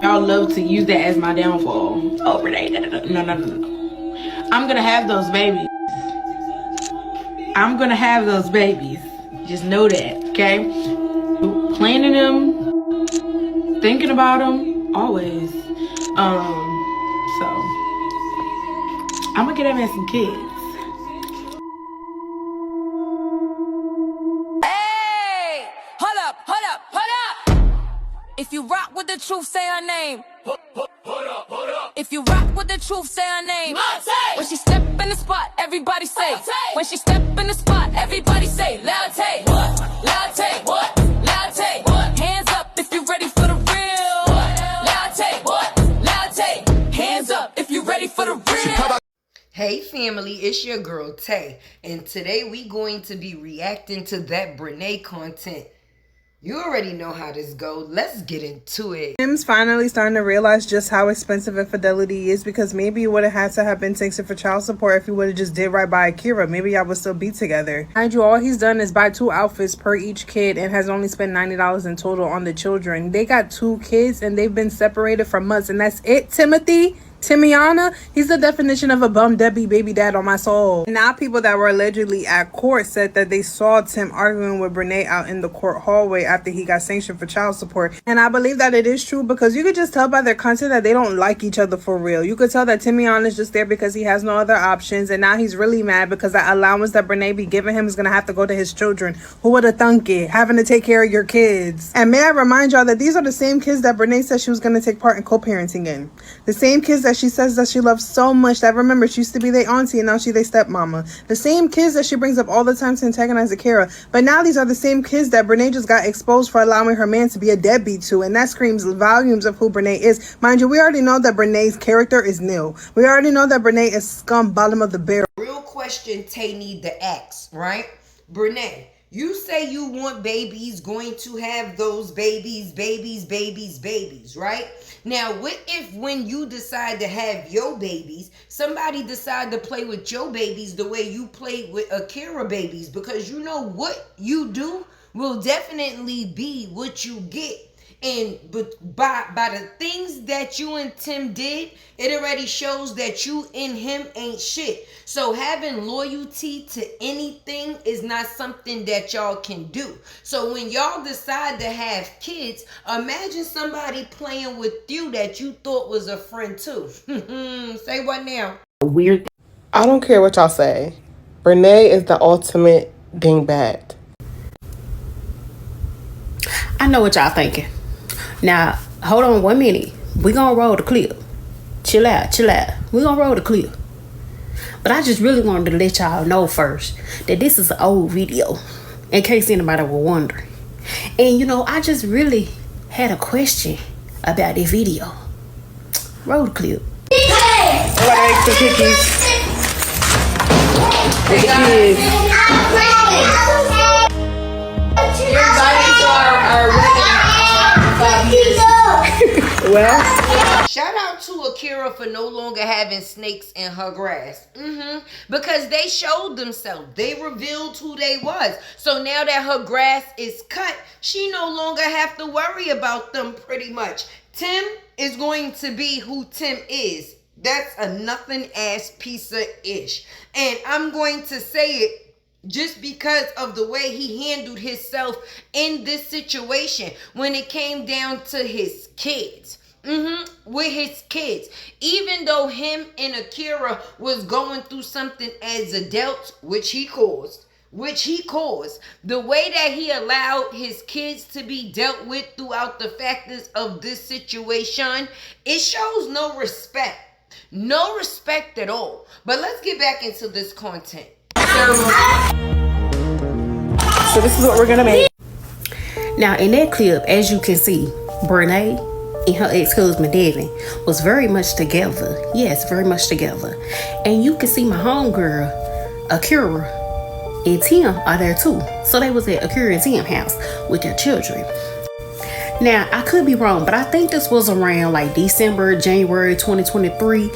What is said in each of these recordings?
Y'all love to use that as my downfall. Oh, Brenay, no. I'm gonna have those babies. I'm gonna have those babies. Just know that, okay? Planning them, thinking about them, always. So I'm gonna get that man some kids. Hey, hold up. If you rock with the truth, say her name. Hold up. If you rock with the truth, say her name. When she step in the spot, everybody say. When she step in the spot, everybody say. Latte, what? Latte, what? Latte, what? Hands up if you ready for the real. Latte, what? Latte, hands up if you ready for the real. Hey family, it's your girl Tay, and today we going to be reacting to that Brenay content. You already know how this goes. Let's get into it. Tim's finally starting to realize just how expensive infidelity is, because maybe he would have had to have been taken for child support if he would have just did right by AKIRA. Maybe y'all would still be together. Mind you, all he's done is buy 2 outfits per each kid and has only spent $90 in total on the children. They got 2 kids and they've been separated for months, and that's it. Timiana, he's the definition of a bum deadbeat baby dad on my soul. Now people that were allegedly at court said that they saw Tim arguing with Brenay out in the court hallway after he got sanctioned for child support. And I believe that it is true, because you could just tell by their content that they don't like each other for real. You could tell that Timiana is just there because he has no other options, and now he's really mad because that allowance that Brenay be giving him is going to have to go to his children. Who would have thunk it? Having to take care of your kids. And may I remind y'all that these are the same kids that Brenay said she was going to take part in co-parenting in. The same kids that she says that she loves so much, that remember she used to be their auntie and now she their stepmama. The same kids that she brings up all the time to antagonize AKIRA. But now these are the same kids that Brenay just got exposed for allowing her man to be a deadbeat to, and that screams volumes of who Brenay is. Mind you, we already know that Brenay's character is nil. We already know that Brenay is scum, bottom of the barrel. Real question Tay need to ask, right? Brenay, you say you want babies, going to have those babies, right? Now, what if when you decide to have your babies, somebody decide to play with your babies the way you played with AKIRA babies? Because you know what you do will definitely be what you get. And but by the things that you and Tim did, it already shows that you and him ain't shit. So having loyalty to anything is not something that y'all can do. So when y'all decide to have kids, imagine somebody playing with you that you thought was a friend too. Say what now? Weird. I don't care what y'all say. Brenay is the ultimate dingbat. I know what y'all thinking. Now, hold on 1 minute. We gonna roll the clip. Chill out. We gonna roll the clip. But I just really wanted to let y'all know first that this is an old video, in case anybody were wondering. And you know, I just really had a question about this video. Roll the clip. Everybody make some cookies. The kids. Your bodies are ready. Well, shout out to AKIRA for no longer having snakes in her grass. Because they showed themselves. They revealed who they was. So now that her grass is cut, she no longer have to worry about them pretty much. Tim is going to be who Tim is. That's a nothing ass piece of ish. And I'm going to say it just because of the way he handled himself in this situation when it came down to his kids. With his kids. Even though him and AKIRA was going through something as adults, which he caused, the way that he allowed his kids to be dealt with throughout the factors of this situation, it shows no respect. No respect at all. But let's get back into this content. so this is what we're gonna make. Now, in that clip, as you can see, Brenay and her ex-husband Devin was very much together. Yes, very much together. And you can see my homegirl, AKIRA, and Tim are there too. So they was at AKIRA and Tim's house with their children. Now, I could be wrong, but I think this was around like January 2023,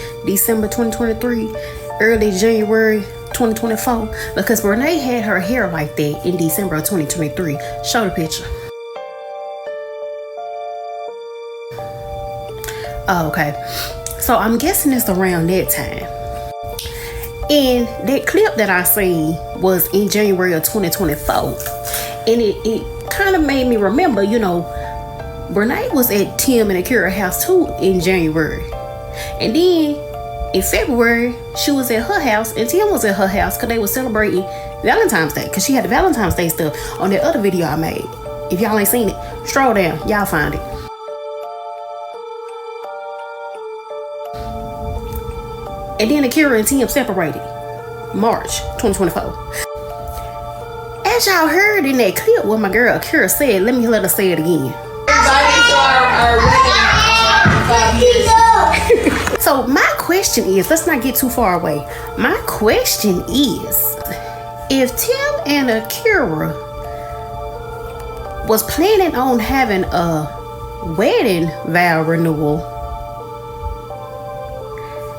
early January 2024, because Brenay had her hair like that in December of 2023. Show the picture. Oh, okay. So I'm guessing it's around that time. And that clip that I seen was in January of 2024. And it kind of made me remember, you know, Brenay was at Tim and AKIRA house too in January. And then in February, she was at her house and Tim was at her house because they were celebrating Valentine's Day. Because she had the Valentine's Day stuff on that other video I made. If y'all ain't seen it, stroll down. Y'all find it. And then AKIRA and Tim separated March 2024. As y'all heard in that clip what my girl AKIRA said, let her say it again. So my question is, let's not get too far away. My question is, if Tim and AKIRA was planning on having a wedding vow renewal,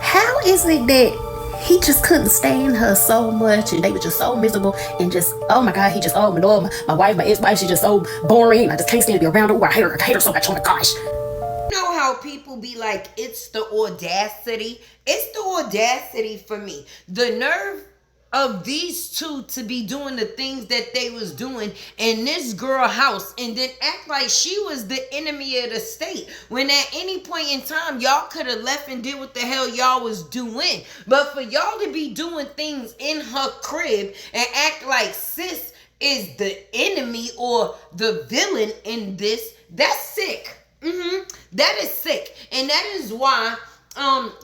how is it that he just couldn't stand her so much and they were just so miserable and just, oh my God, he just, oh my Lord, my wife, my ex-wife, she's just so boring. I just can't stand to be around her. I hate her so much. Oh my gosh. You know how people be like, it's the audacity? It's the audacity for me. The nerve of these two to be doing the things that they was doing in this girl house and then act like she was the enemy of the state when at any point in time y'all could have left and did what the hell y'all was doing. But for y'all to be doing things in her crib and act like sis is the enemy or the villain in this, that's sick. That is sick. And that is why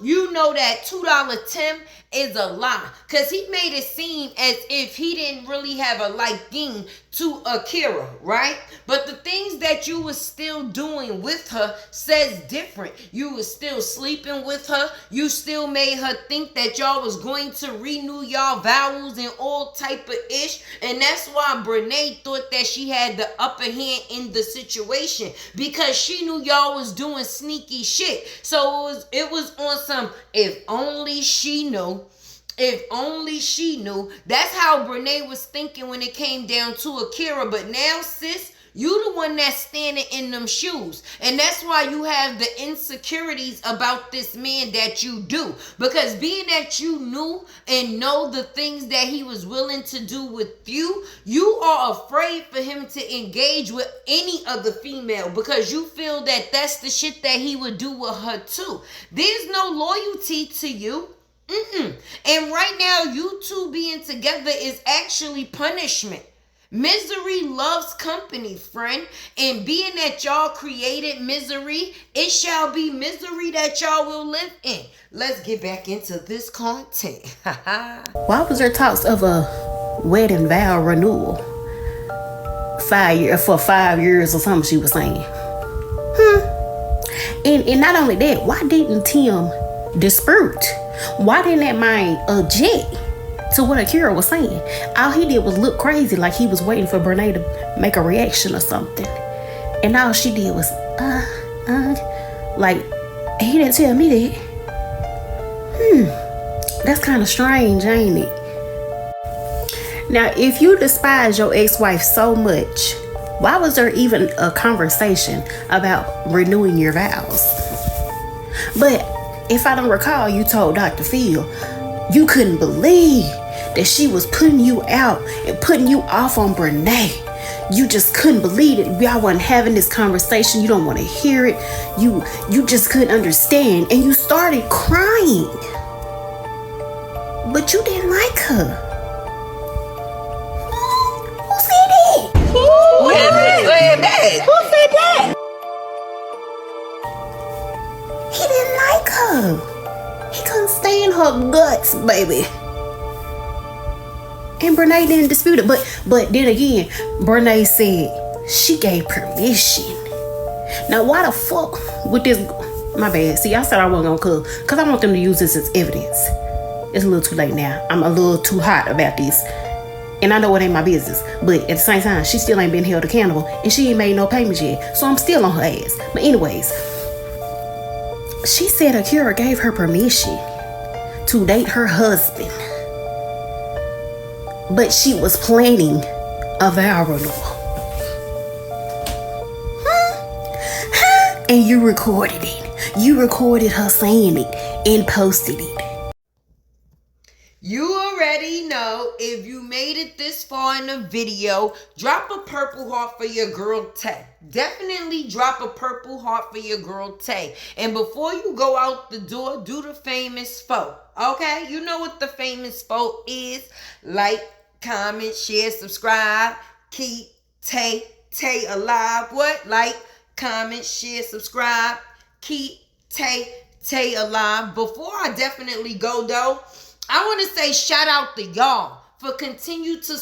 you know that $2 Tim is a lie, because he made it seem as if he didn't really have a liking to AKIRA, right? But the things that you was still doing with her says different. You was still sleeping with her. You still made her think that y'all was going to renew y'all vows and all type of ish. And that's why Brenay thought that she had the upper hand in the situation, because she knew y'all was doing sneaky shit. So it was on some, if only she knew. If only she knew. That's how Brenay was thinking when it came down to AKIRA. But now, sis, you the one that's standing in them shoes. And that's why you have the insecurities about this man that you do. Because being that you knew and know the things that he was willing to do with you, you are afraid for him to engage with any other female because you feel that that's the shit that he would do with her too. There's no loyalty to you. And right now, you two being together is actually punishment. Misery loves company, friend. And being that y'all created misery, it shall be misery that y'all will live in. Let's get back into this content. Why was there talks of a wedding vow renewal? 5 years or something, she was saying. And not only that, why didn't Tim dispute? Why didn't that man object to what AKIRA was saying? All he did was look crazy, like he was waiting for Brenay to make a reaction or something. And all she did was, like, he didn't tell me that. That's kind of strange, ain't it? Now, if you despise your ex-wife so much, why was there even a conversation about renewing your vows? But if I don't recall, you told Dr. Phil you couldn't believe that she was putting you out and putting you off on Brenay. You just couldn't believe it. Y'all wasn't having this conversation. You don't want to hear it. You just couldn't understand. And you started crying. But you didn't like her. Who said that? Who said that? Who said that? He didn't like her. He couldn't stand her guts, baby. And Brenay didn't dispute it. But then again, Brenay said she gave permission. Now, why the fuck with this? My bad. See, I said I wasn't gonna cook because I want them to use this as evidence. It's a little too late now. I'm a little too hot about this. And I know it ain't my business. But at the same time, she still ain't been held accountable. And she ain't made no payments yet. So I'm still on her ass. But anyways, she said AKIRA gave her permission to date her husband. But she was planning a vow renewal. And you recorded it. You recorded her saying it and posted it. You already know, if you made it this far in the video, drop a purple heart for your girl Tay. Definitely drop a purple heart for your girl Tay. And before you go out the door, do the famous foe. Okay? You know what the famous foe is. Like, comment, share, subscribe. Keep Tay alive. What? Like, comment, share, subscribe. Keep Tay alive. Before I definitely go though, I want to say shout out to y'all for continuing to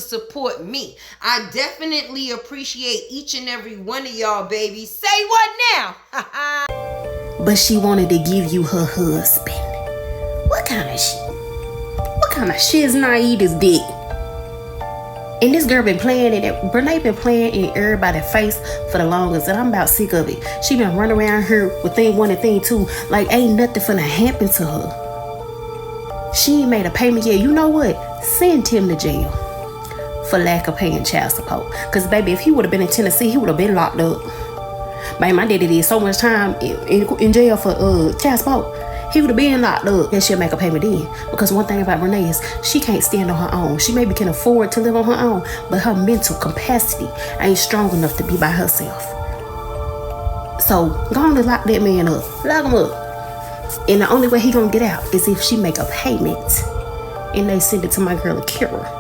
support me. I definitely appreciate each and every one of y'all, baby. Say what now? But she wanted to give you her husband. What kind of shit? What kind of shiz naive is that? And this girl been playing it. Brenay been playing in everybody's face for the longest, and I'm about sick of it. She been running around here with thing one and thing two, like ain't nothing finna happen to her. She ain't made a payment yet. You know what? Send him to jail for lack of paying child support. Cause baby, if he would have been in Tennessee, he would have been locked up. Man, my daddy did so much time in jail for child support. He would have been locked up and she'll make a payment then. Because one thing about Brenay is she can't stand on her own. She maybe can afford to live on her own, but her mental capacity ain't strong enough to be by herself. So go on and lock that man up. Lock him up. And the only way he gonna get out is if she make a payment and they send it to my girl AKIRA.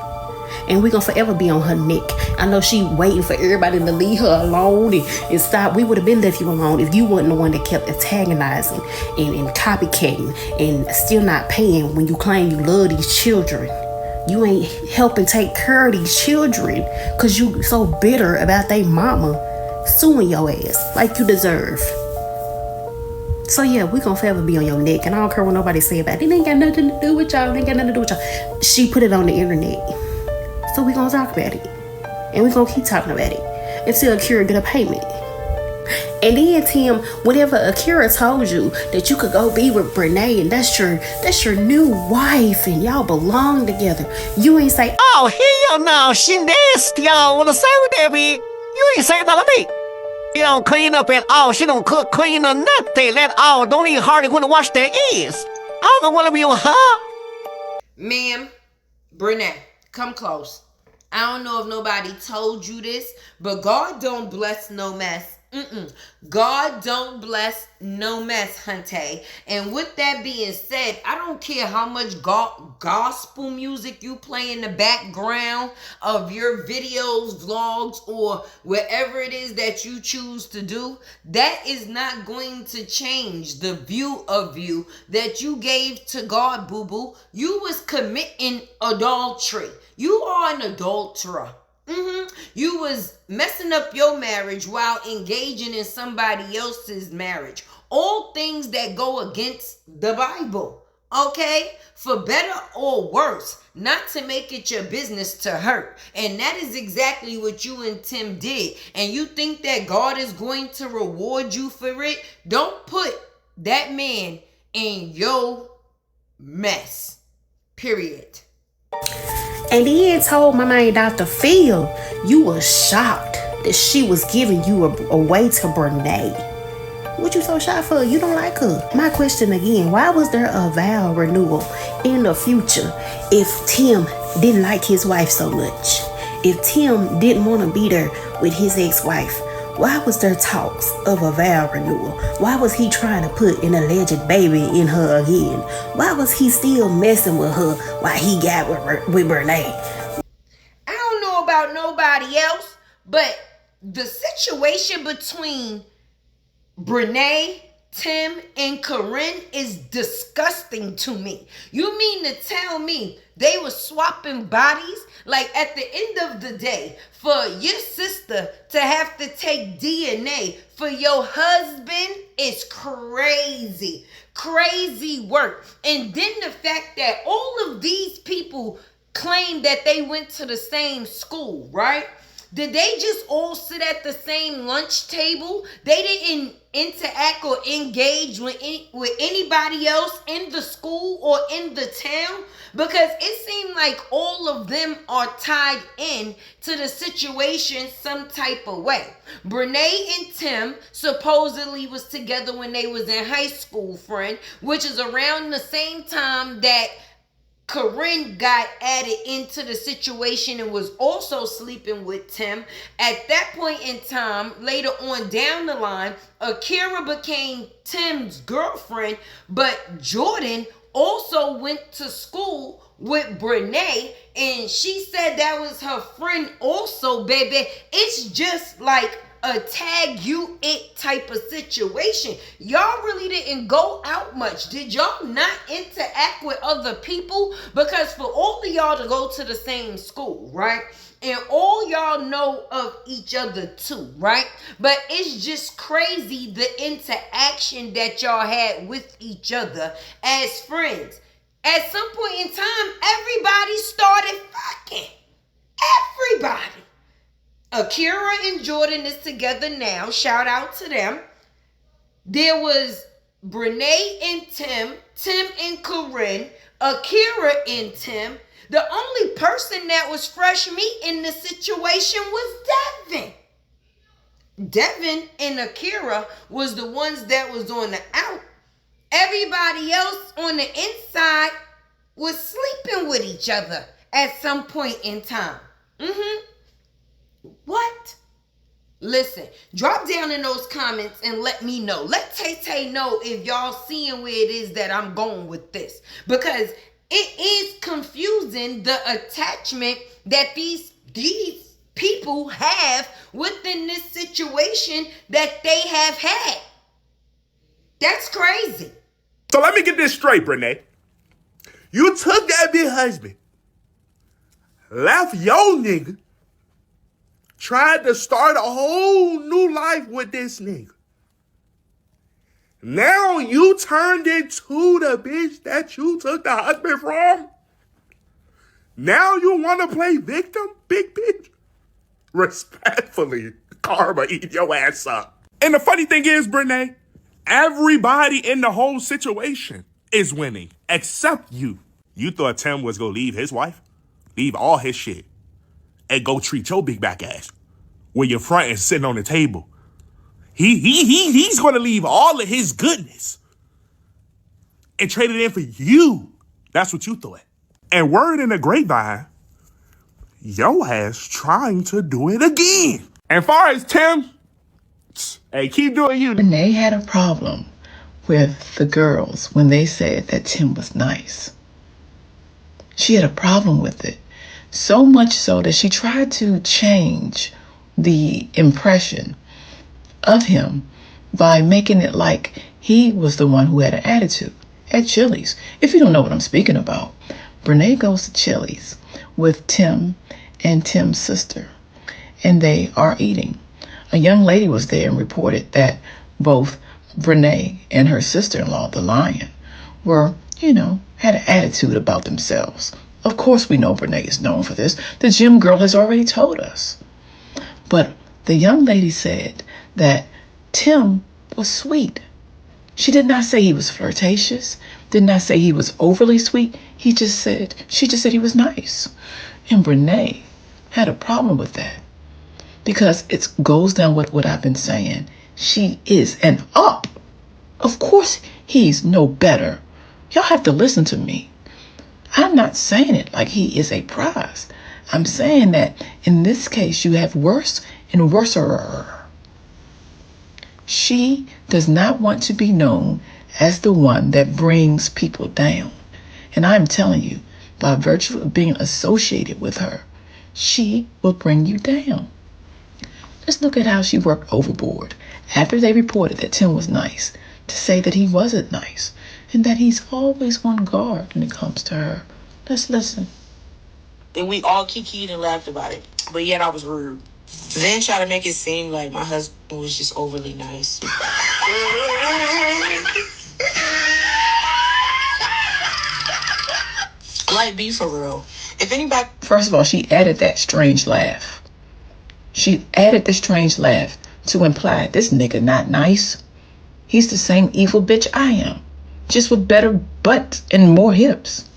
And we gonna forever be on her neck. I know she waiting for everybody to leave her alone and stop. We would have been left you alone if you wasn't the one that kept antagonizing and copycatting and still not paying when you claim you love these children. You ain't helping take care of these children because you so bitter about they mama suing your ass like you deserve. So yeah, we gonna forever be on your neck, and I don't care what nobody say about it. It ain't got nothing to do with y'all. It ain't got nothing to do with y'all. She put it on the internet. So we gonna talk about it. And we gonna keep talking about it until AKIRA get a payment. And then Tim, whatever AKIRA told you that you could go be with Brenay and that's your new wife and y'all belong together. You ain't say, oh hell no, she nasty, y'all wanna say with that be? You ain't say nothing to me. She don't clean up at all. She don't cook, clean or nothing at all. Don't even hardly want to wash their ears. I don't want to be with her. Ma'am, Brenay, come close. I don't know if nobody told you this, but God don't bless no mess. God don't bless no mess, hunty. And with that being said, I don't care how much gospel music you play in the background of your videos, vlogs, or wherever it is that you choose to do. That is not going to change the view of you that you gave to God, boo-boo. You was committing adultery. You are an adulterer. You was messing up your marriage while engaging in somebody else's marriage. All things that go against the Bible. Okay? For better or worse. Not to make it your business to hurt. And that is exactly what you and Tim did. And you think that God is going to reward you for it? Don't put that man in your mess. Period. and then told my man Dr. Phil you were shocked that she was giving you away to Brenay. What you so shocked for? You don't like her. My question again, why was there a vow renewal in the future if Tim didn't like his wife so much? If Tim didn't want to be there with his ex-wife, why was there talks of a vow renewal? Why was he trying to put an alleged baby in her again? Why was he still messing with her while he got with Brenay? I don't know about nobody else, but the situation between Brenay, Tim, and Corinne is disgusting to me. You mean to tell me they were swapping bodies? Like, at the end of the day, for your sister to have to take DNA for your husband is crazy. Crazy work. And then the fact that all of these people claim that they went to the same school, right? Did they just all sit at the same lunch table? They didn't interact or engage with anybody else in the school or in the town? Because it seemed like all of them are tied in to the situation some type of way. Brenay and Tim supposedly was together when they was in high school, friend, which is around the same time that Corinne got added into the situation and was also sleeping with Tim. At that point in time, later on down the line, AKIRA became Tim's girlfriend, but Jordan also went to school with Brenay, and she said that was her friend also, baby. It's just like a tag you it type of situation. Y'all really didn't go out much. Did y'all not interact with other people? Because for all of y'all to go to the same school, right? And all y'all know of each other too, right? But it's just crazy the interaction that y'all had with each other as friends. At some point in time, everybody started fucking. Everybody. AKIRA and Jordan is together now. Shout out to them. There was Brenay and Tim, Tim and Corinne, AKIRA and Tim. The only person that was fresh meat in the situation was Devin. Devin and AKIRA was the ones that was on the out. Everybody else on the inside was sleeping with each other at some point in time. What? Listen, drop down in those comments and let me know. Let Tay know if y'all seeing where it is that I'm going with this. Because it is confusing the attachment that these people have within this situation that they have had. That's crazy. So let me get this straight, Brenay. You took that big husband, left your nigga, tried to start a whole new life with this nigga. Now you turned into the bitch that you took the husband from? Now you want to play victim, big bitch? Respectfully, karma eat your ass up. And the funny thing is, Brenay, everybody in the whole situation is winning, except you. You thought Tim was going to leave his wife, leave all his shit, and go treat your big back ass where your front is sitting on the table. He's going to leave all of his goodness and trade it in for you. That's what you thought. And word in the grapevine, your ass trying to do it again. And far as Tim, hey, keep doing you. Brenay had a problem with the girls when they said that Tim was nice. She had a problem with it. So much so that she tried to change the impression of him by making it like he was the one who had an attitude at Chili's. If you don't know what I'm speaking about, Brenay goes to Chili's with Tim and Tim's sister, and they are eating. A young lady was there and reported that both Brenay and her sister-in-law, the Lion, were, had an attitude about themselves. Of course we know Brenay is known for this. The gym girl has already told us. But the young lady said that Tim was sweet. She did not say he was flirtatious, did not say he was overly sweet. She just said he was nice. And Brenay had a problem with that because it goes down with what I've been saying. She is an up. Of course he's no better. Y'all have to listen to me. I'm not saying it like he is a prize. I'm saying that in this case, you have worse and worser. She does not want to be known as the one that brings people down. And I'm telling you, by virtue of being associated with her, she will bring you down. Just look at how she worked overboard after they reported that Tim was nice to say that he wasn't nice and that he's always on guard when it comes to her. Let's listen. And we all kikied and laughed about it. But yet I was rude. Then try to make it seem like my husband was just overly nice. Like, be for real. If anybody... First of all, she added that strange laugh. She added the strange laugh to imply this nigga not nice. He's the same evil bitch I am, just with better butt and more hips.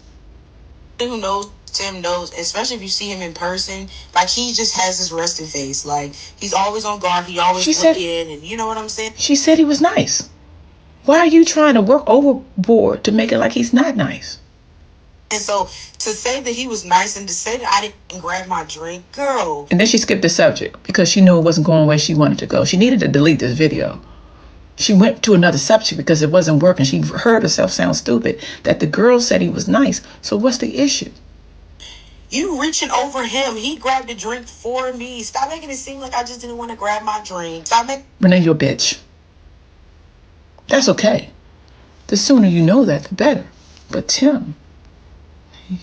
Who knows Tim knows, especially if you see him in person, like he just has this resting face. Like he's always on guard, he always looking, and you know what I'm saying? She said he was nice. Why are you trying to work overboard to make it like he's not nice? And so to say that he was nice and to say that I didn't grab my drink, girl. And then she skipped the subject because she knew it wasn't going where she wanted to go. She needed to delete this video. She went to another subject because it wasn't working. She heard herself sound stupid that the girl said he was nice. So what's the issue? You reaching over him. He grabbed a drink for me. Stop making it seem like I just didn't want to grab my drink. Stop making... Brenay, you're a bitch. That's okay. The sooner you know that, the better. But Tim,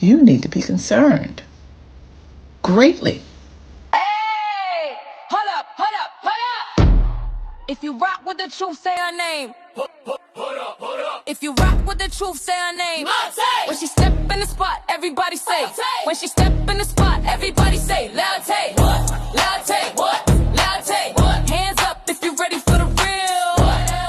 you need to be concerned. Greatly. Hey! Hold up, hold up, hold up! If you rock with the truth, say her name. If you rock with the truth, say her name. When she step in the spot, everybody say. When she step in the spot, everybody say. Latte, what? Latte, what? Latte, what? Hands up if you ready for the real.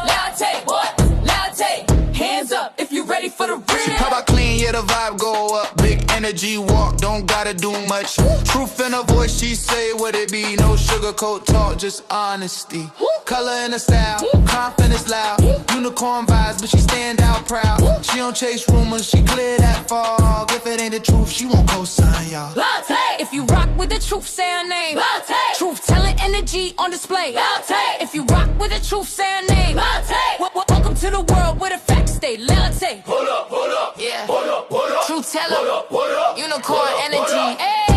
Latte, what? Latte, hands up if you ready for the real. She pop out clean, yeah, the vibe go up. Big energy walk, don't gotta do much. Truth in her voice, she say what it be. No sugarcoat talk, just honesty. Color in the style, confidence loud. Unicorn vibes, but she stand out proud. She don't chase rumors, she clear that fog. If it ain't the truth, she won't co-sign, y'all. Latte! If you rock with the truth, say her name. Latte! Truth telling energy on display. Latte! If you rock with the truth, say her name. Latte! Welcome to the world where the facts stay. Latte! Hold up, yeah. hold up. Truth teller, unicorn energy. Hey.